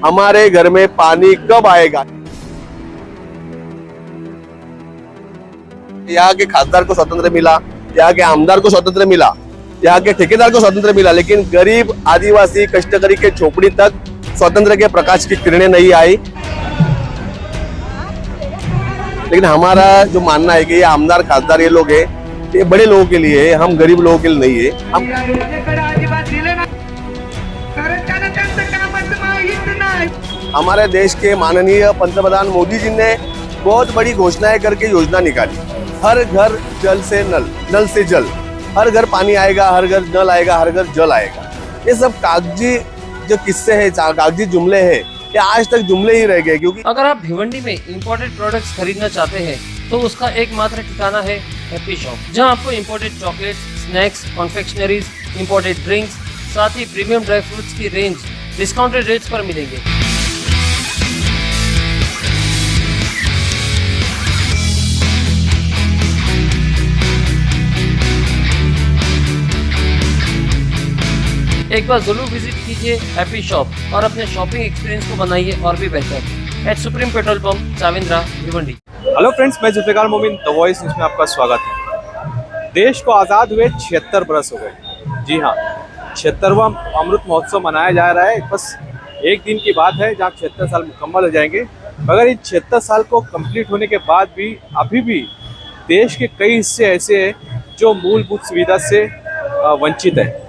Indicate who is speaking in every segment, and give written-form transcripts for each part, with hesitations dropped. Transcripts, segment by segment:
Speaker 1: हमारे घर में पानी कब आएगा। यहाँ के खासदार को स्वतंत्र मिला, यहाँ के आमदार को स्वतंत्र मिला, यहाँ के ठेकेदार को स्वतंत्र मिला, लेकिन गरीब आदिवासी कष्टकरी के झोपड़ी तक स्वतंत्र के प्रकाश की किरणें नहीं आई। लेकिन हमारा जो मानना है कि ये आमदार खासदार ये लोग हैं, ये बड़े लोगों के लिए है, हम गरीब लोगों के लिए नहीं है। हमारे देश के माननीय पंतप्रधान मोदी जी ने बहुत बड़ी घोषणाएं करके योजना निकाली, हर घर जल से नल, नल से जल, हर घर पानी आएगा, हर घर नल आएगा, हर घर जल आएगा। ये सब कागजी जो किस्से हैं, कागजी जुमले हैं, ये आज तक जुमले ही रह गए। क्योंकि
Speaker 2: अगर आप भिवंडी में इंपोर्टेड प्रोडक्ट्स खरीदना चाहते हैं तो उसका एकमात्र ठिकाना है हैप्पी शॉप, जहां आपको imported chocolates, snacks, confectioneries, imported drinks, साथ ही प्रीमियम ड्राई फ्रूट्स की रेंज डिस्काउंटेड रेट्स पर मिलेंगे। एक बार जरूर विजिट कीजिए हैप्पी शॉप और अपने शॉपिंग एक्सपीरियंस को बनाइए और भी बेहतर। At supreme petrol pump, Chavindra, Bhiwandi.
Speaker 3: Hello friends, मैं जुल्फिकार मोमिन, द वॉइस न्यूज़ में आपका स्वागत है। देश को आज़ाद हुए 76 बरस हो गए। जी हाँ, 76वां अमृत महोत्सव मनाया जा रहा है। बस एक दिन की बात है जहाँ 76 साल मुकम्मल हो जाएंगे। मगर इन 76 साल को कंप्लीट होने के बाद भी अभी भी देश के कई हिस्से ऐसे हैं जो मूलभूत सुविधा से वंचित है।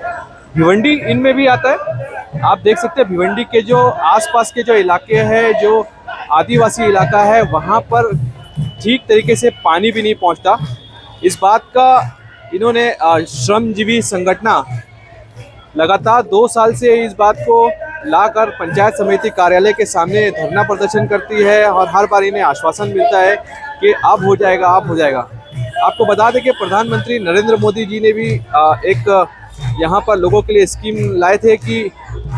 Speaker 3: भिवंडी इनमें भी आता है। आप देख सकते हैं भिवंडी के जो आसपास के जो इलाके हैं, जो आदिवासी इलाका है, वहाँ पर ठीक तरीके से पानी भी नहीं पहुँचता। इस बात का इन्होंने श्रमजीवी संगठन लगातार 2 साल से इस बात को लाकर पंचायत समिति कार्यालय के सामने धरना प्रदर्शन करती है और हर बार इन्हें आश्वासन मिलता है कि अब हो जाएगा, अब हो जाएगा। आपको बता दें कि प्रधानमंत्री नरेंद्र मोदी जी ने भी एक यहाँ पर लोगों के लिए स्कीम लाए थे कि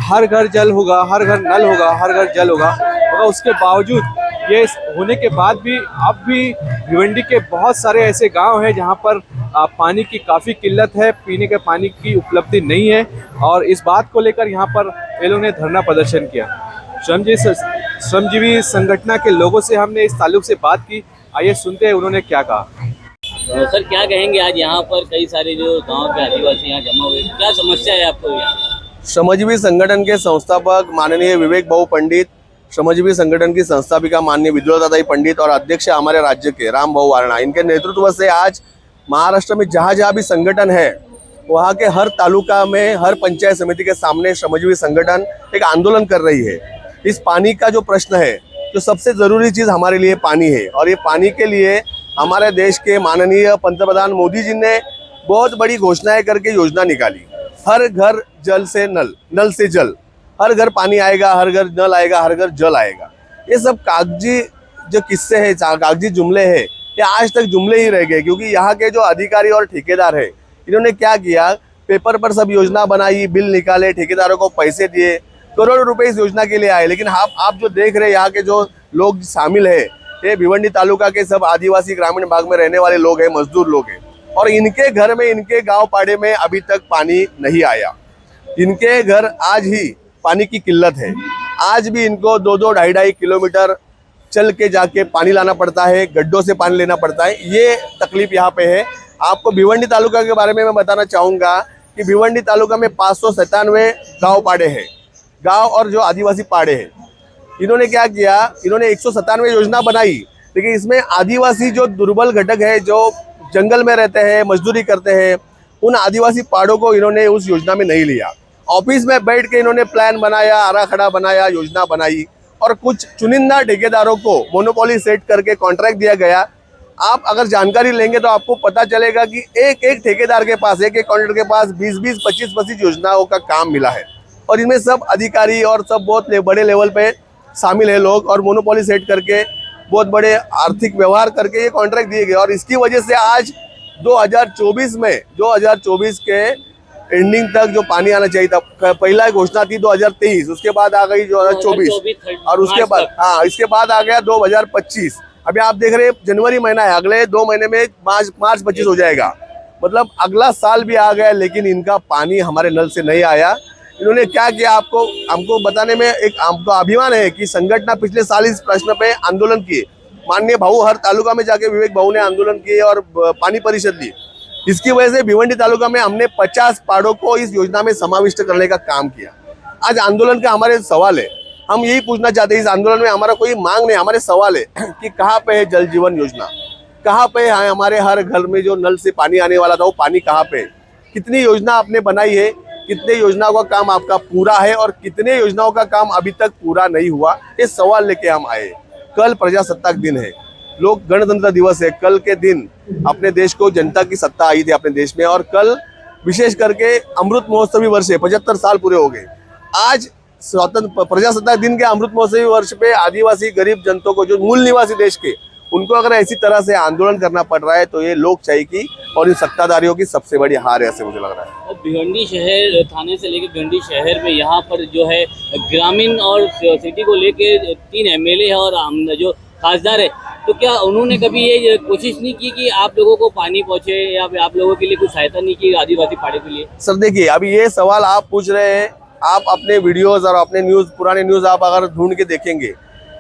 Speaker 3: हर घर जल होगा, हर घर नल होगा, हर घर जल होगा। मगर उसके बावजूद ये होने के बाद भी अब भी भिवंडी के बहुत सारे ऐसे गांव हैं जहां पर पानी की काफ़ी किल्लत है, पीने के पानी की उपलब्धि नहीं है। और इस बात को लेकर यहां पर ये लोगों ने धरना प्रदर्शन किया। श्रमजीवी संगठन के लोगों से हमने इस ताल्लुक से बात की। आइए सुनते हैं उन्होंने क्या कहा।
Speaker 4: सर, क्या कहेंगे? आज यहाँ पर कई सारे जो गांव के आदिवासी यहाँ जमा हुए, क्या समस्या है आपको यहाँ?
Speaker 1: श्रमजीवी संगठन के संस्थापक माननीय विवेक भाऊ पंडित, श्रमजीवी संगठन की संस्थापिका माननीय विद्युलताई पंडित और अध्यक्ष हमारे राज्य के राम भाऊ वारणा, इनके नेतृत्व से आज महाराष्ट्र में जहाँ जहाँ भी संगठन है वहाँ के हर तालुका में, हर पंचायत समिति के सामने श्रमजीवी संगठन एक आंदोलन कर रही है। इस पानी का जो प्रश्न है, जो सबसे ज़रूरी चीज़ हमारे लिए पानी है, और ये पानी के लिए हमारे देश के माननीय पंतप्रधान मोदी जी ने बहुत बड़ी घोषणाएं करके योजना निकाली, हर घर जल से नल, नल से जल, हर घर पानी आएगा, हर घर नल आएगा, हर घर जल आएगा। ये सब कागजी जो किस्से हैं, कागजी जुमले हैं, ये आज तक जुमले ही रह गए। क्योंकि यहाँ के जो अधिकारी और ठेकेदार है, इन्होंने क्या किया, पेपर पर सब योजना बनाई, बिल निकाले, ठेकेदारों को पैसे दिए, करोड़ों रुपए इस योजना के लिए आए। लेकिन आप जो देख रहे हैं, यहाँ के जो लोग शामिल है, ये भिवंडी तालुका के सब आदिवासी ग्रामीण भाग में रहने वाले लोग हैं, मजदूर लोग हैं, और इनके घर में, इनके गांव पाड़े में अभी तक पानी नहीं आया। इनके घर आज ही पानी की किल्लत है। आज भी इनको 2-2, 2.5 किलोमीटर चल के जाके पानी लाना पड़ता है, गड्ढों से पानी लेना पड़ता है। ये तकलीफ यहाँ पे है। आपको भिवंडी तालुका के बारे में मैं बताना चाहूँगा कि भिवंडी तालुका में 597 गाँव पाड़े हैं, गाँव और जो आदिवासी पाड़े हैं। इन्होंने क्या किया, इन्होंने 197 योजना बनाई, लेकिन इसमें आदिवासी जो दुर्बल घटक है, जो जंगल में रहते हैं, मजदूरी करते हैं, उन आदिवासी पहाड़ों को इन्होंने उस योजना में नहीं लिया। ऑफिस में बैठ के इन्होंने प्लान बनाया, आराखड़ा बनाया, योजना बनाई, और कुछ चुनिंदा ठेकेदारों को मोनोपोली सेट करके कॉन्ट्रैक्ट दिया गया। आप अगर जानकारी लेंगे तो आपको पता चलेगा कि एक एक ठेकेदार के पास, एक एक कॉन्ट्रैक्टर के पास 20-20, 25-25 योजनाओं का काम मिला है। और इनमें सब अधिकारी और सब बहुत बड़े लेवल पे शामिल है लोग, और मोनोपोली सेट करके बहुत बड़े आर्थिक व्यवहार करके ये कॉन्ट्रैक्ट दिए गए। और इसकी वजह से आज 2024 के एंडिंग तक जो पानी आना चाहिए था, पहला घोषणा थी 2023, उसके बाद आ गई 2024, और उसके बाद इसके बाद आ गया 2025। अभी आप देख रहे हैं जनवरी महीना है, अगले 2 महीने में मार्च 25 हो जाएगा, मतलब अगला साल भी आ गया, लेकिन इनका पानी हमारे नल से नहीं आया। इन्होंने क्या किया आपको हमको बताने में एक हमको अभिमान है कि संगठन पिछले साल इस प्रश्न पे आंदोलन किए। माननीय भाऊ हर तालुका में जाके विवेक भाऊ ने आंदोलन किए और पानी परिषद ली। इसकी वजह से भिवंडी तालुका में हमने 50 पाड़ों को इस योजना में समाविष्ट करने का काम किया। आज आंदोलन का हमारे सवाल है, हम यही पूछना चाहते हैं, इस आंदोलन में हमारा कोई मांग नहीं, हमारे सवाल है कि कहाँ पे है जल जीवन योजना, कहाँ पे है हमारे हर घर में जो नल से पानी आने वाला था वो पानी कहाँ पे है, कितनी योजना आपने बनाई है, कितने योजनाओं का काम आपका पूरा है और कितने योजनाओं का काम अभी तक पूरा नहीं हुआ, ये सवाल लेके हम आए। कल प्रजासत्ताक दिन है, लोग गणतंत्र दिवस है, कल के दिन अपने देश को जनता की सत्ता आई थी अपने देश में और कल विशेष करके अमृत महोत्सवी वर्ष है, 75 साल पूरे हो गए। आज स्वतंत्र प्रजासत्ताक दिन के अमृत महोत्सवी वर्ष पे आदिवासी गरीब जनता को जो मूल निवासी देश के उनको अगर ऐसी तरह से आंदोलन करना पड़ रहा है तो ये लोकशाही की और इन सत्ताधारियों की सबसे बड़ी हार है, ऐसे मुझे लग रहा है।
Speaker 4: और भिवंडी शहर थाने से लेकर भिवंडी शहर में यहाँ पर जो है ग्रामीण और सिटी को लेके 3 एमएलए है और जो खासदार है, तो क्या उन्होंने कभी ये कोशिश नहीं की कि आप लोगों को पानी पहुँचे या आप लोगों के लिए कुछ सहायता नहीं की आदिवासी पाड़े के लिए?
Speaker 1: सर देखिए, अभी ये सवाल आप पूछ रहे हैं, आप अपने वीडियोज और अपने न्यूज़ पुराने न्यूज़ आप अगर ढूंढ के देखेंगे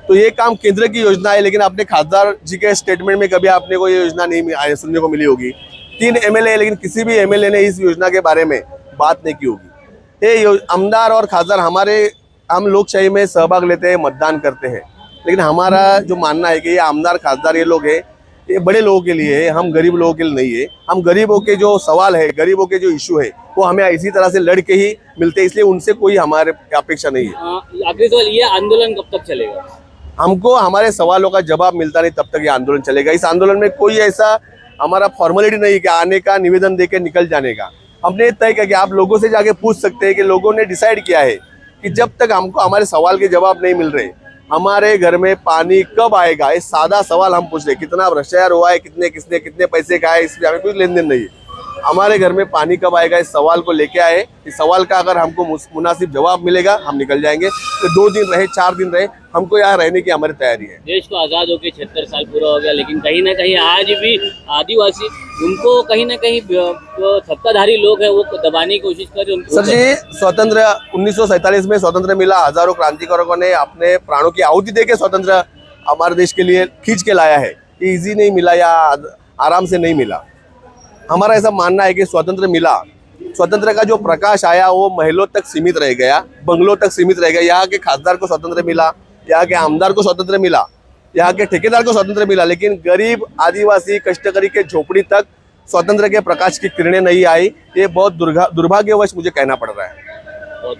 Speaker 1: तो ये काम केंद्र की योजना है, लेकिन अपने खासदार जी के स्टेटमेंट में कभी आपने को ये योजना नहीं सुनने को मिली होगी। 3 एमएलए, लेकिन किसी भी एमएलए ने इस योजना के बारे में बात नहीं की होगी। ये आमदार और खासदार हम लोकशाही में सहभाग लेते हैं, मतदान करते हैं, लेकिन हमारा जो मानना है कि ये आमदार खासदार ये लोग हैं, ये बड़े लोगों के लिए है, हम गरीब लोगों के लिए नहीं है। हम गरीबों के जो सवाल है, गरीबों के जो इशू है वो हमें इसी तरह से लड़ के ही मिलते हैं, इसलिए उनसे कोई हमारे अपेक्षा नहीं है।
Speaker 4: आखिरी सवाल, ये आंदोलन कब तक चलेगा?
Speaker 1: हमको हमारे सवालों का जवाब मिलता नहीं तब तक ये आंदोलन चलेगा। इस आंदोलन में कोई ऐसा हमारा फॉर्मेलिटी नहीं कि आने का, निवेदन देके निकल जाने का। हमने तय किया कि आप लोगों से जाके पूछ सकते हैं कि लोगों ने डिसाइड किया है कि जब तक हमको हमारे सवाल के जवाब नहीं मिल रहे, हमारे घर में पानी कब आएगा, ये सादा सवाल हम पूछ रहे। कितना भ्रष्टाचार हुआ है, कितने पैसे का है, इसमें हमें कोई लेन देन नहीं है। हमारे घर में पानी कब आएगा, इस सवाल को लेके आए। इस सवाल का अगर हमको मुनासिब जवाब मिलेगा हम निकल जाएंगे। तो 2 दिन रहे, 4 दिन रहे, हमको यहाँ रहने की हमारी तैयारी है।
Speaker 4: देश को आज़ाद होकर 76 साल पूरा हो गया, लेकिन कहीं ना कहीं आज भी आदिवासी उनको कहीं ना कहीं जो सत्ताधारी लोग हैं वो दबाने की कोशिश कर रहे हैं।
Speaker 1: सर जी, स्वतंत्र 1947 में स्वतंत्र मिला। हजारों क्रांतिकारियों ने अपने प्राणों की आहुति देके स्वतंत्र हमारे देश के लिए खींच के लाया है। ये इजी नहीं मिला या आराम से नहीं मिला। हमारा ऐसा मानना है कि स्वतंत्र मिला, स्वतंत्र का जो प्रकाश आया वो महलों तक सीमित रह गया, बंगलों तक सीमित रह गया। यहाँ के खासदार को स्वतंत्र मिला, यहाँ के आमदार को स्वतंत्र मिला, यहाँ के ठेकेदार को स्वतंत्र मिला, लेकिन गरीब आदिवासी कष्टकरी के झोपड़ी तक स्वतंत्र के प्रकाश की किरणें नहीं आई। ये बहुत दुर्भाग्यवश मुझे कहना पड़ रहा है।
Speaker 4: बहुत